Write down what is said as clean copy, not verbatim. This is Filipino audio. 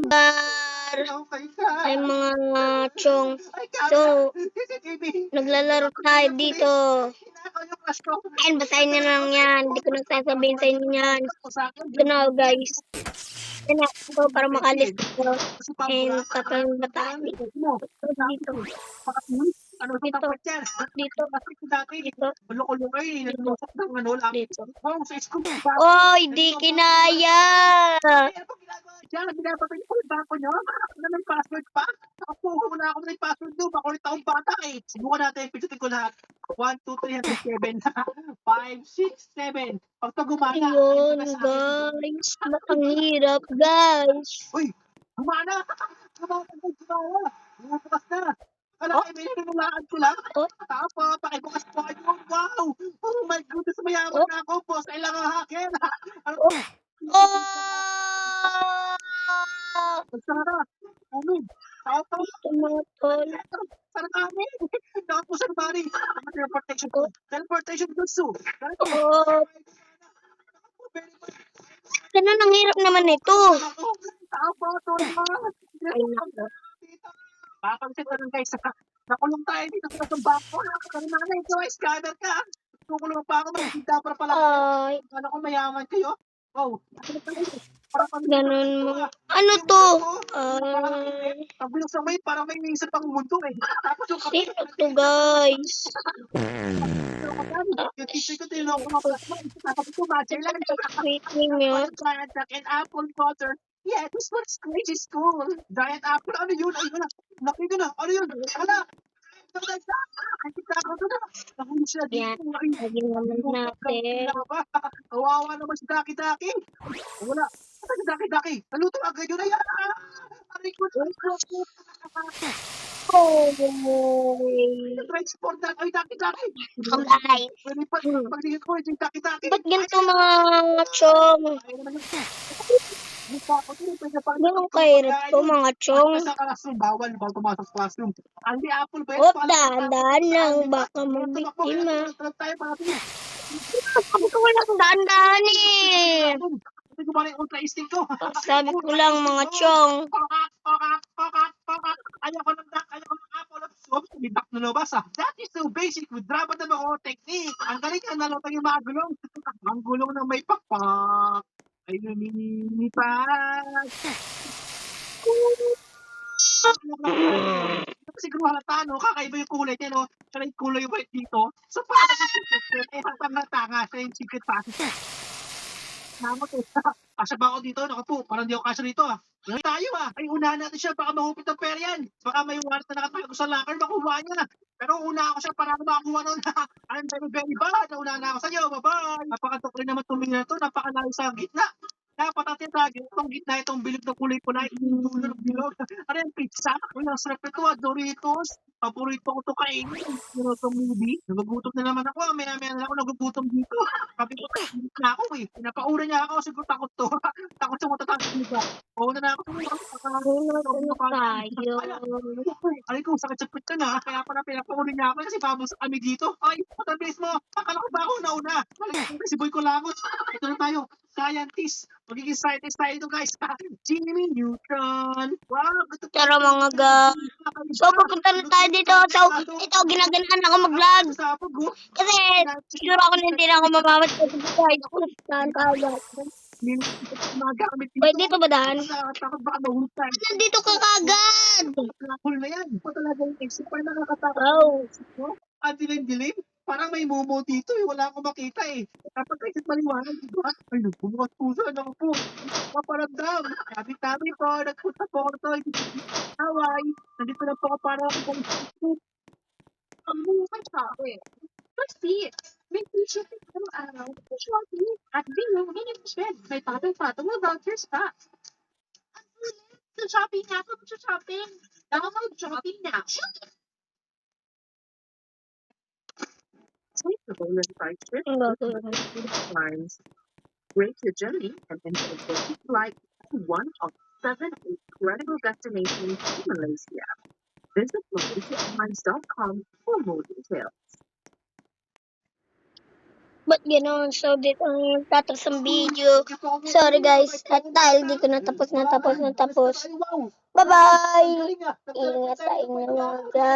lugar ay mga chong. So, naglalaro tayo dito. Ayan, basahin nyo lang yan. Hindi ko nagsasabihin sa inyo yan. Ito na, guys. Ito na, ito para makalis ko. And tatlong bata. Dito. Dito. Ano sa Dito. tapat yan? Dito. Dati, Dito. ulo-ulo kayo, nalusok ng ano lang. Dito. Wow, sa school. Oy, di kinaya! Ano pang ginagawa dyan? Binababay ko yung bako nyo? Ano may password pa? Ako, wala ako may password doon. Ako ulit akong bata eh. Subukan natin, pinsutin ko lahat. 1, 2, 3, 7, 5, 6, 7. Pag ito gumana, Ayun, guys. Ang hirap, guys. uy, gumana! Gumana! Bukas na! Kala kayo, may ninulaan ko lang. Oh. Tapa, pakibukas po kayo. Wow! Oh my goodness, mayaman na ako, boss. Kailangan hakin. Ano? Oh! Magsara. Umin. Tapa. Ito mga tol. Sana kami. Nakapo sa bari. Teleportation ko. Teleportation ko, Su. Oh! Ganun, ang hirap naman ito. Tapa, tolma. Ay, nako. Papansin ka lang guys, nakulong tayo dito sa bangko. Kanina ito ay scanner ka. Kukulong pa ako, magkita para pala. Ay, Ano ko mayaman kayo? Oh, ganun mo. Ano to? Ang bilis sa may, parang may isip pang mundo eh. Tapos yung Sino to, guys? yung teacher ko, tinulong ko mga tapos ito, matcher lang. Waiting nyo. Giant duck and apple butter. Yeah, this one's crazy school. Giant apple, ano yun? Nakita na, ano yun? Wala. Nahuli siya Yan. dito. Lagyan naman natin. Kawawa naman si Daki Daki. Wala. Ano si Daki Daki? Naluto agad yun. Ayan. Aray ko. Oh! Transport na. Ay, Daki Daki. Oh, guys. Pagtingin ko, yung Daki Daki. Ba't ganito mga chong? Ganun kahirap to mga chong. Sa classroom, bawal pumasok sa classroom. Hindi apple ba Oh, dahan-dahan lang. Baka mabiktima. Sabi ko walang dahan-dahan eh. Sabi ko ba yung ultra instinct ko? Sabi ko lang mga chong. Ayoko ng duck, ayoko ng apple of soup. May duck na labas ah. That is so basic with drama na mga technique. Ang galing ka nalutang yung mga gulong. Ang gulong na may pakpak. Ay lumilipas. Siguro halata, no? Kakaiba yung kulay niya, no? Siya yung kulay white dito. So, parang tanga siya yung secret passage. Namot eh. Kasya ba ako dito? Naku po, parang di ako kasya dito ah. Ngayon tayo ah. Ay, unahan natin siya. Baka mahupit ang pera yan. Baka may wallet na nakatago sa locker, makuha niya. Pero una ako siya para ako makakuha nun. I'm very, very bad. Nauna na ako sa iyo. Bye-bye. Napakatok rin naman tumingin na to. Napakalayo sa gitna. Dapat natin lagi itong gitna, itong bilog na kulay-kulay. Itong bilog. Ano yung pizza? Ano yung sarap ito? Doritos. Paborito ko ito kainin. Pero itong movie. Nagugutom na naman ako. Maya-maya na ako nagugutom dito. Sabi ko, hindi na ako eh. Pinapaura niya ako. Siguro takot to. Takot siya matatapos nito. Oo na ako. Tayo. Aray ko, sakit sa pit ka na. Kaya pala pinapauli niya ako kasi babos kami dito. Ay, patabilis mo. Akala ko ba ako nauna? Si Boy Kulabot. Ito na tayo. Scientist. Magiging scientist tayo ito guys. Jimmy Neutron. Wow, gusto ko. Tara mga guys. So, pupunta na tayo dito. So, ito, ginaganaan ako mag-vlog. Kasi, siguro ako na hindi na ako mamamat sa guys. Saan ka agad? Wait, dito ba daan? Takot baka mahulog tayo. Nandito ka kagad. Nakakul na yan. Ito talaga yung exit. Parang nakakatakot. Oh. Ang dilim-dilim. Parang may momo dito eh. Wala akong makita eh. Kapag exit maliwanag, di ba? Ay, nagbubukas puso. Ako po. Maparamdam. Tabi-tabi po. Nagpunta po ako ito. Hawaii. Nandito na po ako para ako. Ang buhay sa akin. Kasi, may t-shirt ng araw. Shopping. At Vino, minimum. May patong-patong na vouchers pa. Sa shopping na ako. Sa shopping. Download shopping now. Take the bonus price trip lines. Break your journey and enjoy a flight to one of 7 incredible destinations in Malaysia. Visit malaysiaairlines.com for more details. Ba't gano'n? So, dito ang tatapos ang video. Sorry guys. At dahil di ko natapos. Bye-bye! Ingat sa inyong mga